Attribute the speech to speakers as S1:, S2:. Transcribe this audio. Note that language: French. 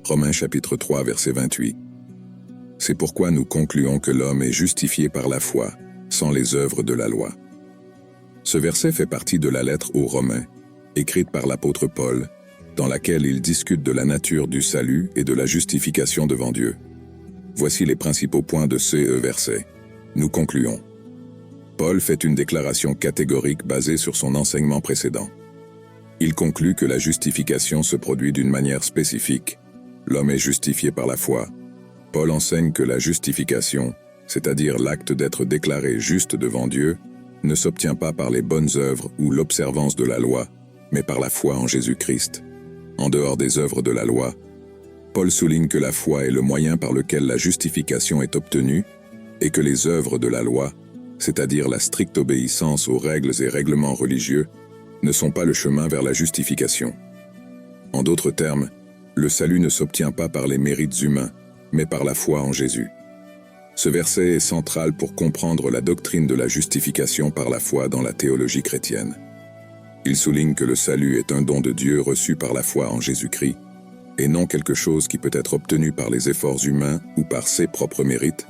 S1: Romains chapitre 3 verset 28. C'est pourquoi nous concluons que l'homme est justifié par la foi, sans les œuvres de la loi. Ce verset fait partie de la lettre aux Romains, écrite par l'apôtre Paul, dans laquelle il discute de la nature du salut et de la justification devant Dieu. Voici les principaux points de ce verset. Nous concluons. Paul fait une déclaration catégorique basée sur son enseignement précédent. Il conclut que la justification se produit d'une manière spécifique. L'homme est justifié par la foi. Paul enseigne que la justification, c'est-à-dire l'acte d'être déclaré juste devant Dieu, ne s'obtient pas par les bonnes œuvres ou l'observance de la loi, mais par la foi en Jésus-Christ. En dehors des œuvres de la loi, Paul souligne que la foi est le moyen par lequel la justification est obtenue et que les œuvres de la loi, c'est-à-dire la stricte obéissance aux règles et règlements religieux, ne sont pas le chemin vers la justification. En d'autres termes, le salut ne s'obtient pas par les mérites humains, mais par la foi en Jésus. Ce verset est central pour comprendre la doctrine de la justification par la foi dans la théologie chrétienne. Il souligne que le salut est un don de Dieu reçu par la foi en Jésus-Christ, et non quelque chose qui peut être obtenu par les efforts humains ou par ses propres mérites,